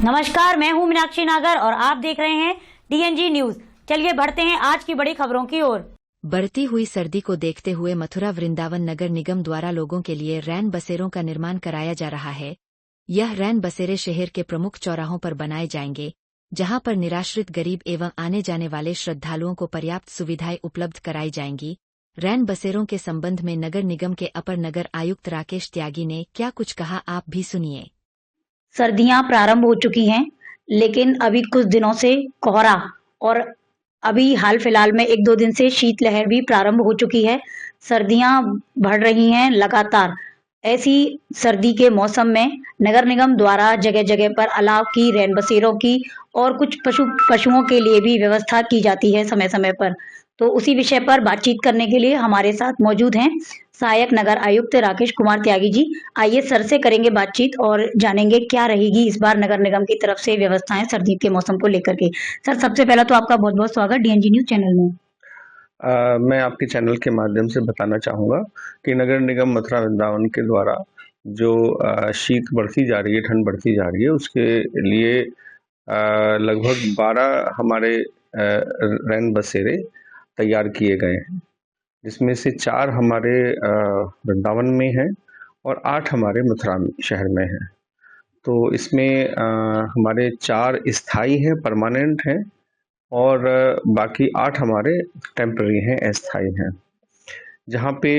नमस्कार, मैं हूं मीनाक्षी नागर और आप देख रहे हैं DNG न्यूज। चलिए बढ़ते हैं आज की बड़ी खबरों की ओर। बढ़ती हुई सर्दी को देखते हुए मथुरा वृंदावन नगर निगम द्वारा लोगों के लिए रैन बसेरों का निर्माण कराया जा रहा है। यह रैन बसेरे शहर के प्रमुख चौराहों पर बनाए जाएंगे, जहां पर निराश्रित गरीब एवं आने जाने वाले श्रद्धालुओं को पर्याप्त सुविधाएं उपलब्ध कराई जाएंगी। रैन बसेरों के संबंध में नगर निगम के अपर नगर आयुक्त राकेश त्यागी ने क्या कुछ कहा, आप भी सुनिए। सर्दियां प्रारंभ हो चुकी हैं, लेकिन अभी कुछ दिनों से कोहरा और अभी हाल फिलहाल में 1-2 दिन से शीतलहर भी प्रारंभ हो चुकी है। सर्दियां बढ़ रही हैं लगातार। ऐसी सर्दी के मौसम में नगर निगम द्वारा जगह-जगह पर अलाव की, रैन बसेरों की और कुछ पशुओं के लिए भी व्यवस्था की जाती है समय-समय पर। तो उसी विषय पर बातचीत करने के लिए हमारे साथ मौजूद हैं सहायक नगर आयुक्त राकेश कुमार त्यागी जी। आइए सर से करेंगे बातचीत और जानेंगे क्या रहेगी इस बार नगर निगम की तरफ से व्यवस्थाएं सर्दी के मौसम को लेकर के। सर, सबसे पहला तो आपका बहुत बहुत स्वागत DNG न्यूज चैनल में। मैं आपके चैनल के माध्यम से बताना चाहूँगा कि नगर निगम मथुरा वृंदावन के द्वारा जो शीत बढ़ती जा रही है, ठंड बढ़ती जा रही है, उसके लिए लगभग 12 हमारे रैन बसेरे तैयार किए गए हैं, जिसमें से 4 हमारे वृंदावन में हैं और 8 हमारे मथुरा शहर में हैं। तो इसमें हमारे 4 स्थायी हैं, परमानेंट हैं और बाकी 8 हमारे टेम्पररी हैं, अस्थायी हैं। जहाँ पे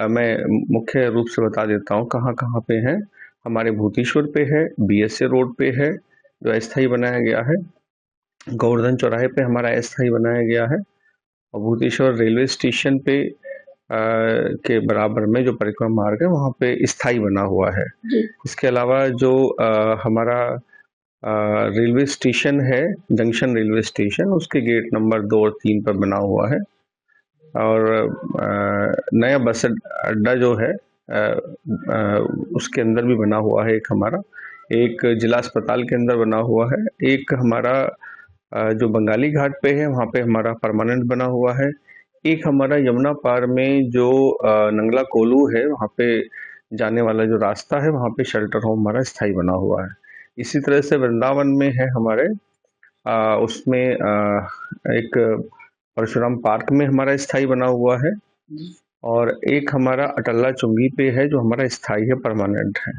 मैं मुख्य रूप से बता देता हूँ कहाँ-कहाँ पे हैं। हमारे भूतेश्वर पे है, BSA रोड पे है जो अस्थायी बनाया गया है। गोवर्धन चौराहे पे हमारा अस्थायी बनाया गया है और भूतेश्वर रेलवे स्टेशन पे के बराबर में जो परिक्रमा मार्ग है वहाँ पे स्थायी बना हुआ है। इसके अलावा जो हमारा रेलवे स्टेशन है, जंक्शन रेलवे स्टेशन, उसके गेट नंबर 2 और 3 पर बना हुआ है और नया बस अड्डा जो है उसके अंदर भी बना हुआ है। एक हमारा एक जिला अस्पताल के अंदर बना हुआ है, एक हमारा जो बंगाली घाट पे है वहाँ पे हमारा परमानेंट बना हुआ है, एक हमारा यमुना पार में जो नंगला कोलू है वहाँ पे जाने वाला जो रास्ता है वहाँ पे शेल्टर होम हमारा स्थायी बना हुआ है। इसी तरह से वृंदावन में है हमारे उसमें एक परशुराम पार्क में हमारा स्थायी बना हुआ है और एक हमारा अटल्ला चुंगी पे है जो हमारा स्थायी है, परमानेंट है।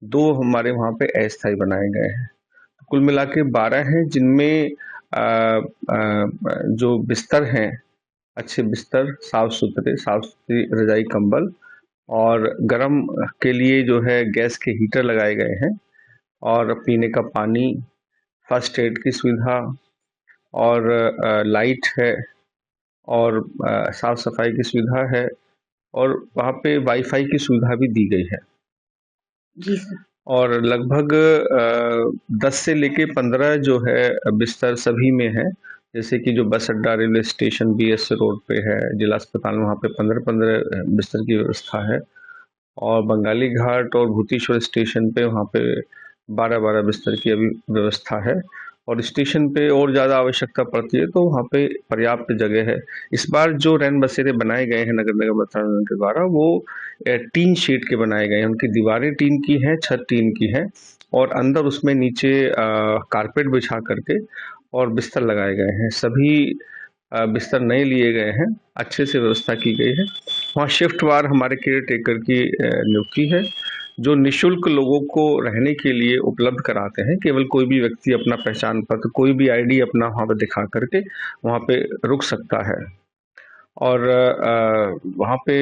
2 हमारे वहाँ पे अस्थायी बनाए गए हैं। कुल मिला के 12 हैं, जिनमें जो बिस्तर हैं, अच्छे बिस्तर, साफ सुथरी रजाई कंबल और गर्म के लिए जो है गैस के हीटर लगाए गए हैं और पीने का पानी, फर्स्ट एड की सुविधा और लाइट है और साफ सफाई की सुविधा है और वहाँ पे वाईफाई की सुविधा भी दी गई है। जी सर। और लगभग 10 से लेके 15 जो है बिस्तर सभी में है, जैसे कि जो बस अड्डा, रेलवे स्टेशन, BSA रोड पे है, जिला अस्पताल वहाँ पे 15-15 बिस्तर की व्यवस्था है और बंगाली घाट और भूतेश्वर स्टेशन पे वहाँ पे 12-12 बिस्तर की अभी व्यवस्था है और स्टेशन पे और ज़्यादा आवश्यकता पड़ती है तो वहाँ पे पर्याप्त जगह है। इस बार जो रैन बसेरे बनाए गए हैं नगर निगम मथुरा के द्वारा वो टीन शीट के बनाए गए हैं। उनकी दीवारें टीन की हैं, छत टीन की है और अंदर उसमें नीचे कारपेट बिछा करके और बिस्तर लगाए गए हैं। सभी बिस्तर नए लिए गए हैं, अच्छे से व्यवस्था की गई है। वहाँ शिफ्ट वार हमारे केयर टेकर की नियुक्ति है जो निःशुल्क लोगों को रहने के लिए उपलब्ध कराते हैं। केवल कोई भी व्यक्ति अपना पहचान पत्र, कोई भी ID अपना वहाँ पे दिखा करके वहाँ पे रुक सकता है और वहाँ पे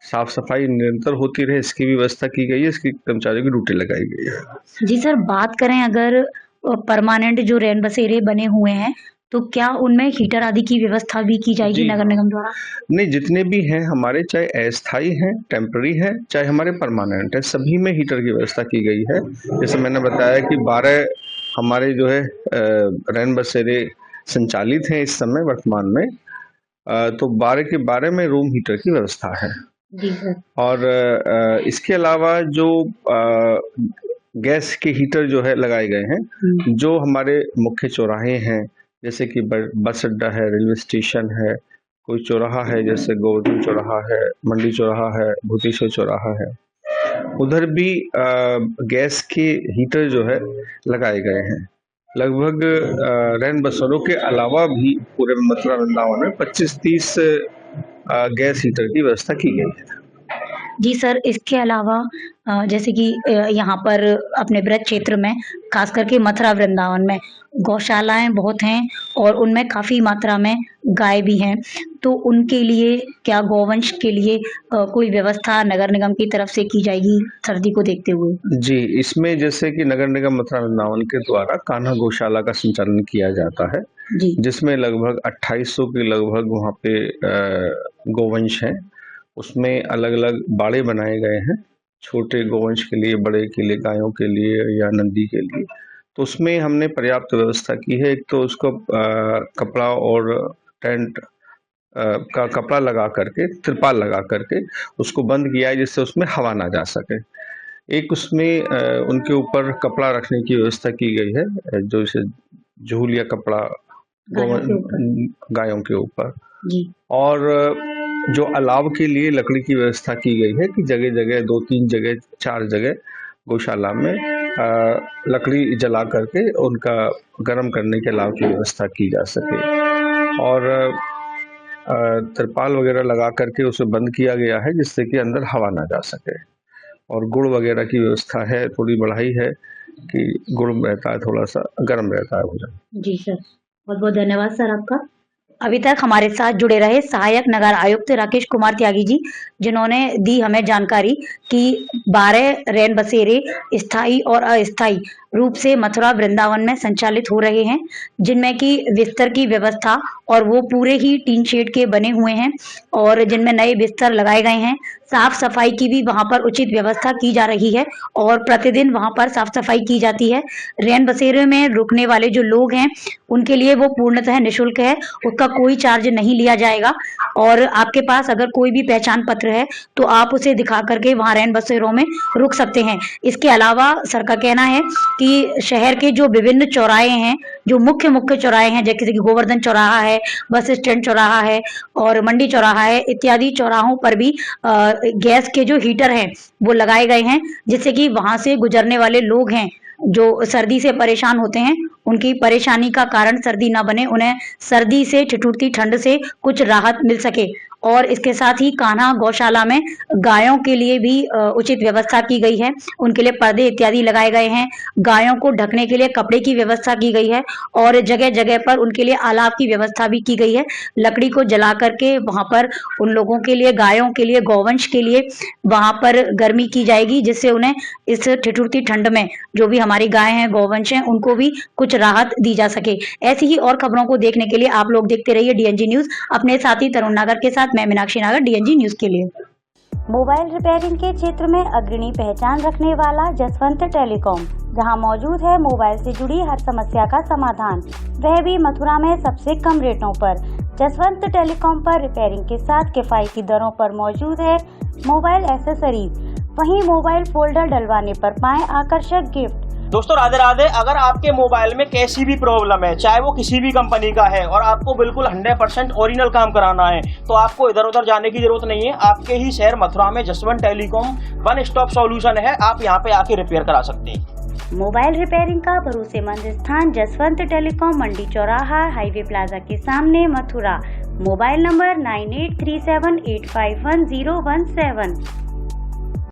साफ सफाई निरंतर होती रहे इसकी भी व्यवस्था की गई है, इसकी कर्मचारियों की ड्यूटी लगाई गई है। जी सर, बात करें अगर परमानेंट जो रैन बसेरे बने हुए हैं तो क्या उनमें हीटर आदि की व्यवस्था भी की जाएगी नगर निगम द्वारा? नहीं, जितने भी हैं हमारे, चाहे अस्थायी हैं, टेम्पररी हैं, चाहे हमारे परमानेंट है, सभी में हीटर की व्यवस्था की गई है। जैसे मैंने बताया कि 12 हमारे जो है रैन बसेरे संचालित हैं इस समय वर्तमान में, तो 12 के 12 में रूम हीटर की व्यवस्था है। जी सर। और इसके अलावा जो गैस के हीटर जो है लगाए गए हैं, जो हमारे मुख्य चौराहे हैं, जैसे कि बस अड्डा है, रेलवे स्टेशन है, कोई चौराहा है जैसे गोवर्धन चौराहा है, मंडी चौराहा है, भूतेश्वर चौराहा है, उधर भी गैस के हीटर जो है लगाए गए हैं। लगभग रैन बसेरों के अलावा भी पूरे मथुरा वृंदावन में 25-30 गैस हीटर की व्यवस्था की गई है। जी सर, इसके अलावा जैसे कि यहाँ पर अपने ब्रज क्षेत्र में खास करके मथुरा वृंदावन में गौशालाएं बहुत हैं और उनमें काफ़ी मात्रा में गाय भी हैं, तो उनके लिए क्या गौवंश के लिए कोई व्यवस्था नगर निगम की तरफ से की जाएगी सर्दी को देखते हुए? जी, इसमें जैसे कि नगर निगम मथुरा वृंदावन के द्वारा कान्हा गौशाला का संचालन किया जाता है, जी, जिसमें लगभग 2800 के लगभग वहाँ पे गौवंश हैं। उसमें अलग-अलग बाड़े बनाए गए हैं, छोटे गौवंश के लिए, बड़े के लिए, गायों के लिए या नंदी के लिए। तो उसमें हमने पर्याप्त व्यवस्था की है। एक तो उसको कपड़ा और टेंट का कपड़ा लगा करके, तिरपाल लगा करके उसको बंद किया है जिससे उसमें हवा ना जा सके। एक उसमें उनके ऊपर कपड़ा रखने की व्यवस्था की गई है, जो इसे झूल या कपड़ा गायों के ऊपर। जी, और जो अलाव के लिए लकड़ी की व्यवस्था की गई है कि जगह-जगह 2-3 जगह 4 जगह गौशाला में लकड़ी जला करके उनका गर्म करने के अलाव की व्यवस्था की जा सके। और तिरपाल वगैरह लगा करके उसे बंद किया गया है जिससे कि अंदर हवा ना जा सके। और गुड़ वगैरह की व्यवस्था है, थोड़ी बढ़ाई है कि गुड़ रहता है, थोड़ा-सा गर्म रहता है भोजन। जी सर, बहुत-बहुत धन्यवाद सर आपका। अभी तक हमारे साथ जुड़े रहे सहायक नगर आयुक्त राकेश कुमार त्यागी जी, जिन्होंने दी हमें जानकारी कि 12 रैन बसेरे स्थायी और अस्थायी रूप से मथुरा वृंदावन में संचालित हो रहे हैं, जिनमें कि बिस्तर की व्यवस्था और वो पूरे ही टीन शेड के बने हुए हैं और जिनमें नए बिस्तर लगाए गए हैं। साफ सफाई की भी वहाँ पर उचित व्यवस्था की जा रही है और प्रतिदिन वहाँ पर साफ सफाई की जाती है। रैन बसेरे में रुकने वाले जो लोग हैं उनके लिए वो पूर्णतः निःशुल्क है, उसका कोई चार्ज नहीं लिया जाएगा। और आपके पास अगर कोई भी पहचान पत्र है तो आप उसे दिखा करके वहाँ रैन बसेरों में रुक सकते हैं। इसके अलावा सर का कहना है कि शहर के जो विभिन्न चौराहे हैं, जो मुख्य चौराहे हैं, जैसे कि गोवर्धन चौराहा है, बस स्टैंड चौराहा है और मंडी चौराहा है, इत्यादि चौराहों पर भी गैस के जो हीटर हैं वो लगाए गए हैं, जिससे कि वहां से गुजरने वाले लोग हैं जो सर्दी से परेशान होते हैं, उनकी परेशानी का कारण सर्दी ना बने, उन्हें सर्दी से ठिठुरती ठंड से कुछ राहत मिल सके। और इसके साथ ही कान्हा गौशाला में गायों के लिए भी उचित व्यवस्था की गई है, उनके लिए पर्दे इत्यादि लगाए गए हैं, गायों को ढकने के लिए कपड़े की व्यवस्था की गई है और जगह जगह पर उनके लिए अलाव की व्यवस्था भी की गई है। लकड़ी को जला करके वहां पर उन लोगों के लिए, गायों के लिए, गौवंश के लिए वहां पर गर्मी की जाएगी, जिससे उन्हें इस ठिठुरती ठंड में जो भी हमारी गाय हैं, गौवंश हैं, उनको भी कुछ राहत दी जा सके। ऐसी ही और खबरों को देखने के लिए आप लोग देखते रहिए डीएनजी न्यूज। अपने साथी तरुण नागर के साथ मैं मीनाक्षी नागर, डीएनजी न्यूज के लिए। मोबाइल रिपेयरिंग के क्षेत्र में अग्रणी पहचान रखने वाला जसवंत टेलीकॉम, जहां मौजूद है मोबाइल से जुड़ी हर समस्या का समाधान, वह भी मथुरा में सबसे कम रेटों पर। जसवंत टेलीकॉम पर रिपेयरिंग के साथ किफायती दरों पर मौजूद है मोबाइल एसेसरीज, वहीं मोबाइल फोल्डर डलवाने पर पाएं आकर्षक गिफ्ट। दोस्तों राधे राधे। अगर आपके मोबाइल में कैसी भी प्रॉब्लम है, चाहे वो किसी भी कंपनी का है और आपको बिल्कुल 100% ओरिजिनल काम कराना है, तो आपको इधर उधर जाने की जरूरत नहीं है। आपके ही शहर मथुरा में Jaswant telecom one stop solution है, आप यहाँ पे आके रिपेयर करा सकते हैं। मोबाइल रिपेयरिंग का भरोसेमंद स्थान जसवंत टेलीकॉम, मंडी चौराहा, हाईवे प्लाजा के सामने, मथुरा। Mobile number 9837851017।